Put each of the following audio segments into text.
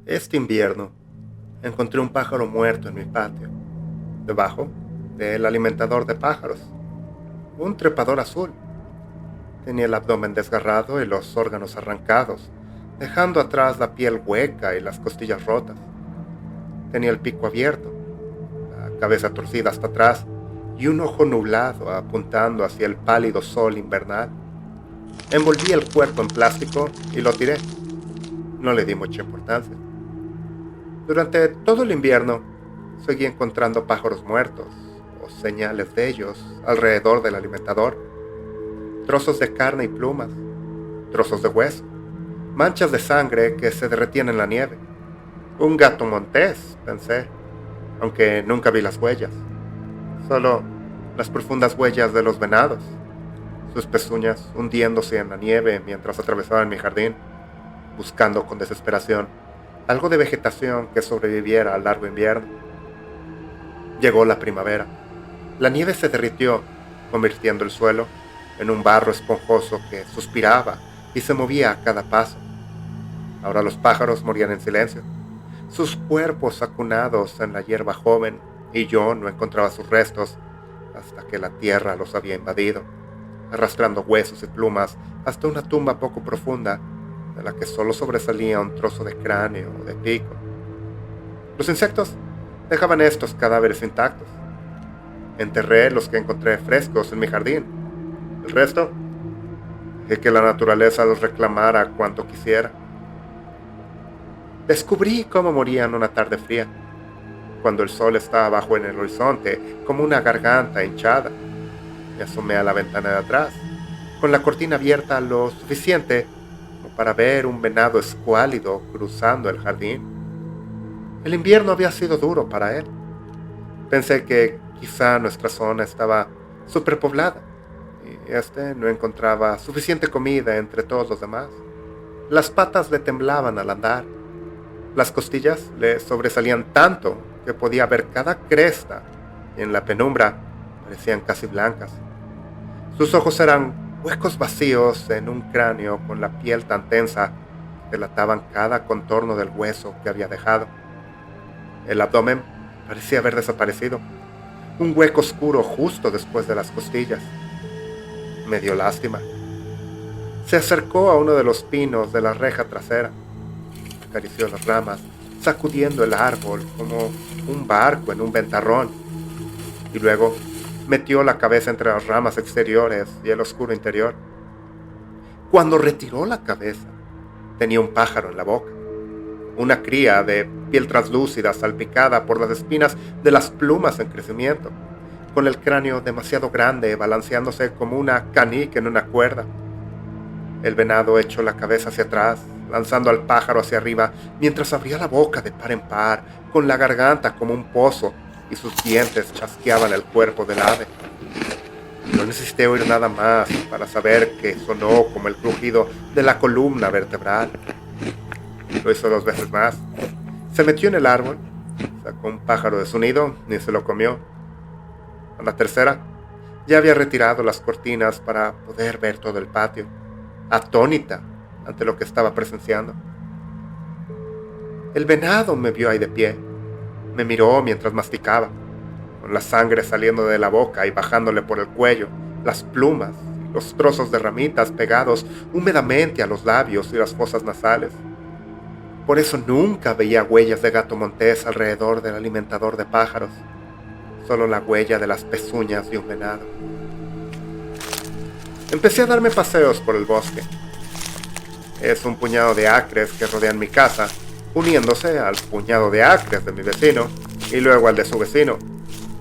Este invierno encontré un pájaro muerto en mi patio, debajo del alimentador de pájaros, un trepador azul. Tenía el abdomen desgarrado y los órganos arrancados, dejando atrás la piel hueca y las costillas rotas. Tenía el pico abierto, la cabeza torcida hasta atrás y un ojo nublado apuntando hacia el pálido sol invernal. Envolví el cuerpo en plástico y lo tiré. No le di mucha importancia. Durante todo el invierno, seguí encontrando pájaros muertos o señales de ellos alrededor del alimentador. Trozos de carne y plumas, trozos de hueso, manchas de sangre que se derretían en la nieve. Un gato montés, pensé, aunque nunca vi las huellas. Solo las profundas huellas de los venados, sus pezuñas hundiéndose en la nieve mientras atravesaban mi jardín, buscando con desesperación algo de vegetación que sobreviviera al largo invierno. Llegó la primavera. La nieve se derritió, convirtiendo el suelo en un barro esponjoso que suspiraba y se movía a cada paso. Ahora los pájaros morían en silencio, sus cuerpos acunados en la hierba joven, y yo no encontraba sus restos hasta que la tierra los había invadido, arrastrando huesos y plumas hasta una tumba poco profunda de la que solo sobresalía un trozo de cráneo o de pico. Los insectos dejaban estos cadáveres intactos. Enterré los que encontré frescos en mi jardín. El resto, dejé que la naturaleza los reclamara cuanto quisiera. Descubrí cómo morían una tarde fría, cuando el sol estaba abajo en el horizonte como una garganta hinchada. Me asomé a la ventana de atrás, con la cortina abierta lo suficiente como para ver un venado escuálido cruzando el jardín. El invierno había sido duro para él. Pensé que quizá nuestra zona estaba superpoblada y no encontraba suficiente comida entre todos los demás. Las patas le temblaban al andar. Las costillas le sobresalían tanto que podía ver cada cresta y en la penumbra parecían casi blancas. Sus ojos eran huecos vacíos en un cráneo con la piel tan tensa que delataban cada contorno del hueso que había dejado. El abdomen parecía haber desaparecido, un hueco oscuro justo después de las costillas. Me dio lástima. Se acercó a uno de los pinos de la reja trasera, acarició las ramas, sacudiendo el árbol como un barco en un ventarrón, y luego metió la cabeza entre las ramas exteriores y el oscuro interior. Cuando retiró la cabeza, tenía un pájaro en la boca, una cría de piel translúcida salpicada por las espinas de las plumas en crecimiento, con el cráneo demasiado grande balanceándose como una canica en una cuerda. El venado echó la cabeza hacia atrás, lanzando al pájaro hacia arriba, mientras abría la boca de par en par, con la garganta como un pozo, y sus dientes chasqueaban el cuerpo del ave. No necesité oír nada más para saber que sonó como el crujido de la columna vertebral. Lo hizo 2 veces más. Se metió en el árbol, sacó un pájaro de su nido y se lo comió. A la tercera, ya había retirado las cortinas para poder ver todo el patio, atónita ante lo que estaba presenciando. El venado me vio ahí de pie. Me miró mientras masticaba, con la sangre saliendo de la boca y bajándole por el cuello, las plumas y los trozos de ramitas pegados húmedamente a los labios y las fosas nasales. Por eso nunca veía huellas de gato montés alrededor del alimentador de pájaros, solo la huella de las pezuñas de un venado. Empecé a darme paseos por el bosque. Es un puñado de acres que rodean mi casa, uniéndose al puñado de acres de mi vecino y luego al de su vecino,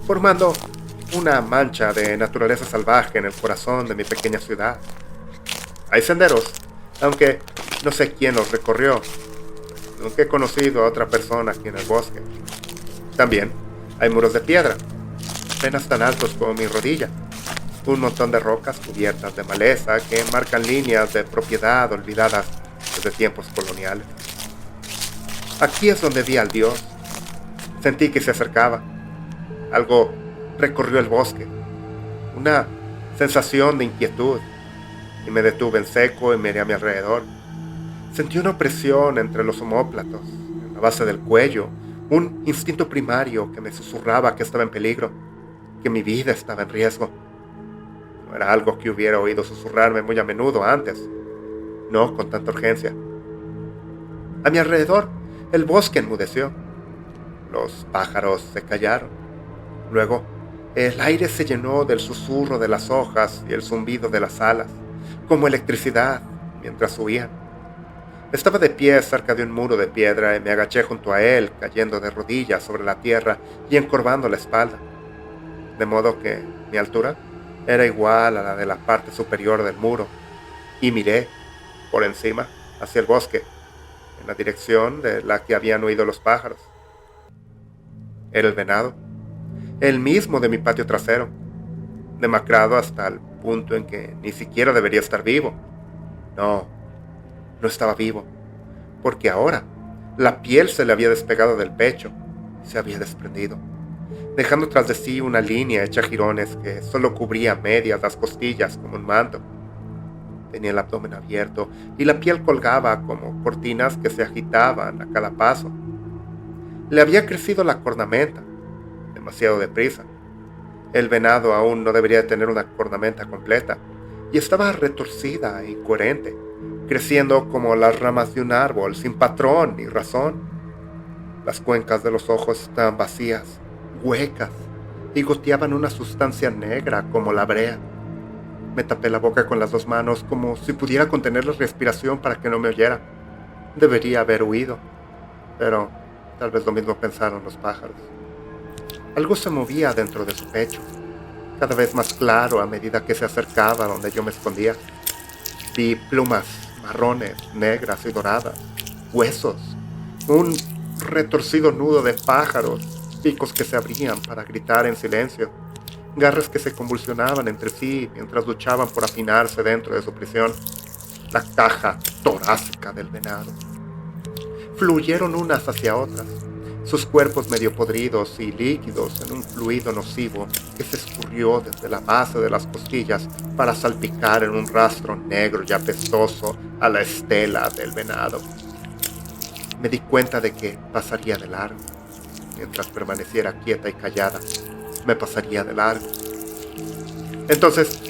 formando una mancha de naturaleza salvaje en el corazón de mi pequeña ciudad. Hay senderos, aunque no sé quién los recorrió. Nunca he conocido a otra persona aquí en el bosque. También hay muros de piedra, apenas tan altos como mi rodilla, un montón de rocas cubiertas de maleza que marcan líneas de propiedad olvidadas desde tiempos coloniales. Aquí es donde vi al dios. Sentí que se acercaba. Algo recorrió el bosque, una sensación de inquietud, y me detuve en seco y miré a mi alrededor. Sentí una opresión entre los omóplatos, en la base del cuello, un instinto primario que me susurraba que estaba en peligro, que mi vida estaba en riesgo. No era algo que hubiera oído susurrarme muy a menudo antes, no con tanta urgencia. A mi alrededor, el bosque enmudeció. Los pájaros se callaron. Luego, el aire se llenó del susurro de las hojas y el zumbido de las alas, como electricidad, mientras huían. Estaba de pie cerca de un muro de piedra y me agaché junto a él, cayendo de rodillas sobre la tierra y encorvando la espalda, de modo que mi altura era igual a la de la parte superior del muro, y miré, por encima, hacia el bosque, en la dirección de la que habían huido los pájaros. Era el venado, el mismo de mi patio trasero, demacrado hasta el punto en que ni siquiera debería estar vivo. No, no estaba vivo, porque ahora la piel se le había despegado del pecho y se había desprendido, dejando tras de sí una línea hecha jirones que solo cubría medias las costillas como un manto. Tenía el abdomen abierto y la piel colgaba como cortinas que se agitaban a cada paso. Le había crecido la cornamenta, demasiado deprisa. El venado aún no debería tener una cornamenta completa, y estaba retorcida e incoherente, creciendo como las ramas de un árbol, sin patrón ni razón. Las cuencas de los ojos estaban vacías, huecas, y goteaban una sustancia negra como la brea. Me tapé la boca con las dos manos como si pudiera contener la respiración para que no me oyera. Debería haber huido, pero tal vez lo mismo pensaron los pájaros. Algo se movía dentro de su pecho, cada vez más claro a medida que se acercaba a donde yo me escondía. Vi plumas marrones, negras y doradas, huesos, un retorcido nudo de pájaros, picos que se abrían para gritar en silencio, garras que se convulsionaban entre sí mientras luchaban por afinarse dentro de su prisión, la caja torácica del venado. Fluyeron unas hacia otras, sus cuerpos medio podridos y líquidos en un fluido nocivo que se escurrió desde la base de las costillas para salpicar en un rastro negro y apestoso a la estela del venado. Me di cuenta de que pasaría de largo. Mientras permaneciera quieta y callada, me pasaría de largo. Entonces,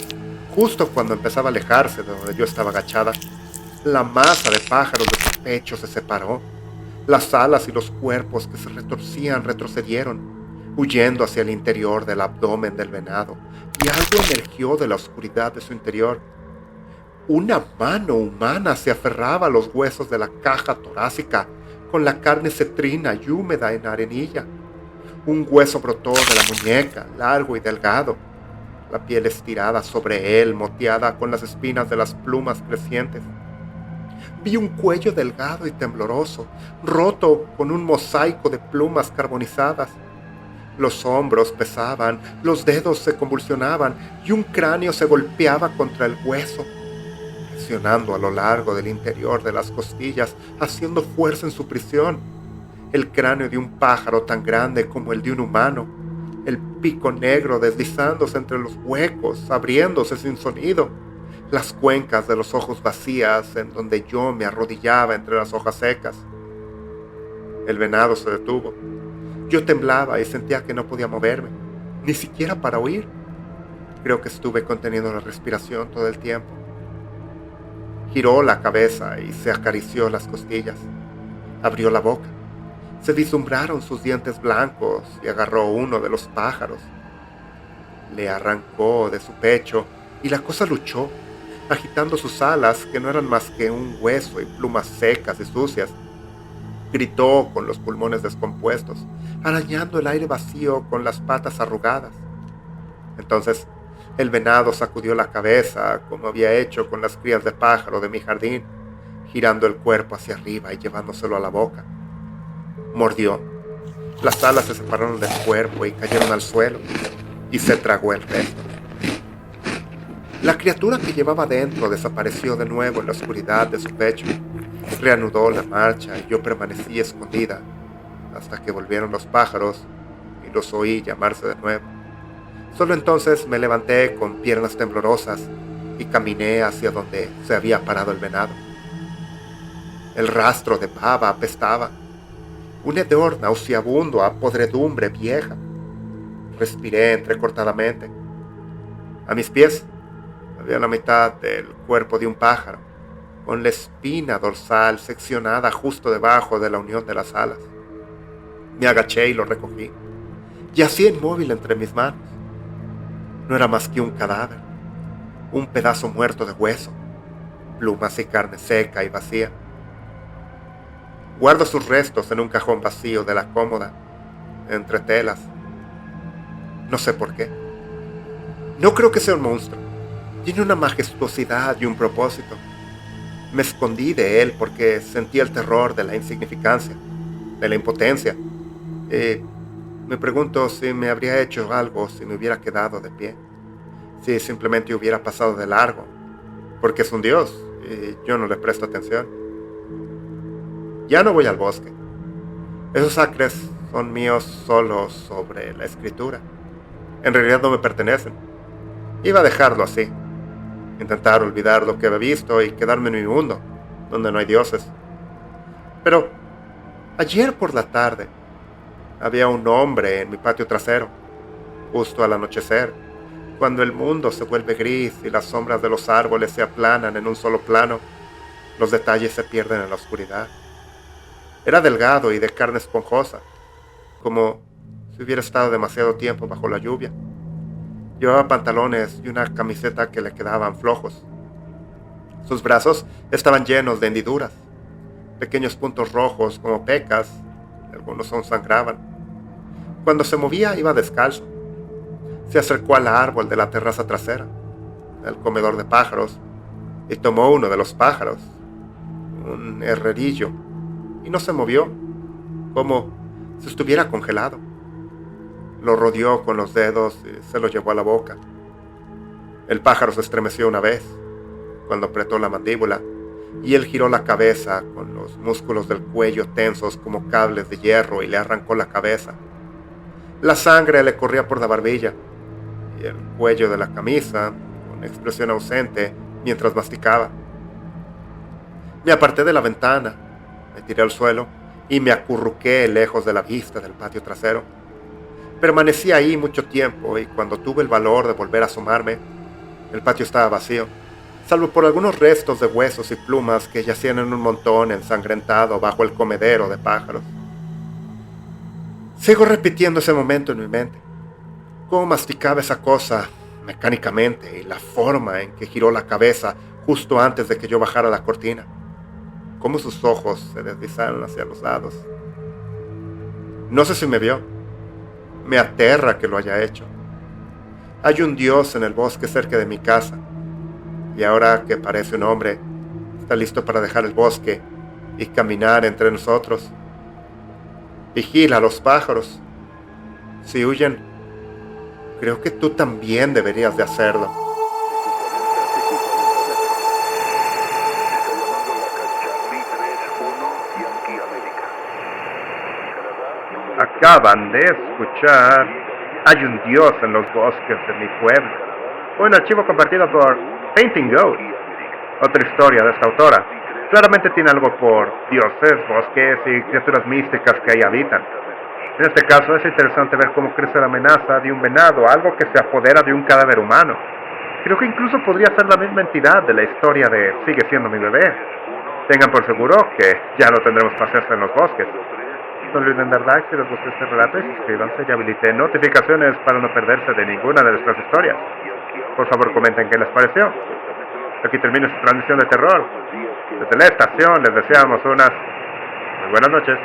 justo cuando empezaba a alejarse de donde yo estaba agachada, la masa de pájaros de su pecho se separó. Las alas y los cuerpos que se retorcían retrocedieron, huyendo hacia el interior del abdomen del venado, y algo emergió de la oscuridad de su interior. Una mano humana se aferraba a los huesos de la caja torácica, con la carne cetrina y húmeda en arenilla. Un hueso brotó de la muñeca, largo y delgado, la piel estirada sobre él, moteada con las espinas de las plumas crecientes. Vi un cuello delgado y tembloroso, roto con un mosaico de plumas carbonizadas. Los hombros pesaban, los dedos se convulsionaban y un cráneo se golpeaba contra el hueso, presionando a lo largo del interior de las costillas, haciendo fuerza en su prisión. El cráneo de un pájaro tan grande como el de un humano, el pico negro deslizándose entre los huecos, abriéndose sin sonido, las cuencas de los ojos vacías en donde yo me arrodillaba entre las hojas secas. El venado se detuvo. Yo temblaba y sentía que no podía moverme, ni siquiera para huir. Creo que estuve conteniendo la respiración todo el tiempo. Giró la cabeza y se acarició las costillas. Abrió la boca. Se vislumbraron sus dientes blancos y agarró uno de los pájaros. Le arrancó de su pecho y la cosa luchó, agitando sus alas que no eran más que un hueso y plumas secas y sucias. Gritó con los pulmones descompuestos, arañando el aire vacío con las patas arrugadas. Entonces, el venado sacudió la cabeza como había hecho con las crías de pájaro de mi jardín, girando el cuerpo hacia arriba y llevándoselo a la boca. Mordió. Las alas se separaron del cuerpo y cayeron al suelo, y se tragó el resto. La criatura que llevaba dentro desapareció de nuevo en la oscuridad de su pecho. Reanudó la marcha y yo permanecí escondida hasta que volvieron los pájaros y los oí llamarse de nuevo. Solo entonces me levanté con piernas temblorosas y caminé hacia donde se había parado el venado. El rastro de baba apestaba. un hedor nauseabundo a podredumbre vieja. Respiré entrecortadamente. A mis pies había la mitad del cuerpo de un pájaro, con la espina dorsal seccionada justo debajo de la unión de las alas. Me agaché y lo recogí. Yacía inmóvil entre mis manos. No era más que un cadáver, un pedazo muerto de hueso, plumas y carne seca y vacía. Guardo sus restos en un cajón vacío de la cómoda, entre telas. No sé por qué. No creo que sea un monstruo. Tiene una majestuosidad y un propósito. Me escondí de él porque sentía el terror de la insignificancia, de la impotencia. Me pregunto si me habría hecho algo si me hubiera quedado de pie, si simplemente hubiera pasado de largo, porque es un dios y yo no le presto atención. Ya no voy al bosque. Esos acres son míos solo sobre la escritura. En realidad no me pertenecen. Iba a dejarlo así, intentar olvidar lo que había visto y quedarme en mi mundo, donde no hay dioses. Pero ayer por la tarde había un hombre en mi patio trasero, justo al anochecer, cuando el mundo se vuelve gris y las sombras de los árboles se aplanan en un solo plano, los detalles se pierden en la oscuridad. Era delgado y de carne esponjosa, como si hubiera estado demasiado tiempo bajo la lluvia. Llevaba pantalones y una camiseta que le quedaban flojos. Sus brazos estaban llenos de hendiduras, pequeños puntos rojos como pecas, y algunos aún sangraban. Cuando se movía iba descalzo. Se acercó al árbol de la terraza trasera, al comedor de pájaros, y tomó uno de los pájaros, un herrerillo, y no se movió, como si estuviera congelado. Lo rodeó con los dedos y se lo llevó a la boca. El pájaro se estremeció una vez, cuando apretó la mandíbula, y él giró la cabeza con los músculos del cuello tensos como cables de hierro y le arrancó la cabeza. La sangre le corría por la barbilla y el cuello de la camisa, con expresión ausente, mientras masticaba. Me aparté de la ventana, me tiré al suelo y me acurruqué lejos de la vista del patio trasero. Permanecí ahí mucho tiempo y cuando tuve el valor de volver a asomarme, el patio estaba vacío, salvo por algunos restos de huesos y plumas que yacían en un montón ensangrentado bajo el comedero de pájaros. Sigo repitiendo ese momento en mi mente, cómo masticaba esa cosa mecánicamente y la forma en que giró la cabeza justo antes de que yo bajara la cortina, cómo sus ojos se deslizaron hacia los lados. No sé si me vio. Me aterra que lo haya hecho. Hay un dios en el bosque cerca de mi casa, y ahora que parece un hombre, está listo para dejar el bosque y caminar entre nosotros. Vigila a los pájaros. Si huyen, creo que tú también deberías de hacerlo. Acaban de escuchar Hay un dios en los bosques de mi pueblo, un archivo compartido por Painting Goat. Otra historia de esta autora. Claramente tiene algo por dioses, bosques y criaturas místicas que ahí habitan. En este caso es interesante ver cómo crece la amenaza de un venado, algo que se apodera de un cadáver humano. Creo que incluso podría ser la misma entidad de la historia de Sigue siendo mi bebé. Tengan por seguro que ya no tendremos paciencia en los bosques. No olviden dar like si les gustó este relato y suscríbanse y habiliten notificaciones para no perderse de ninguna de nuestras historias. Por favor comenten qué les pareció. Aquí termina esta transmisión de terror. Desde la estación les deseamos unas muy buenas noches.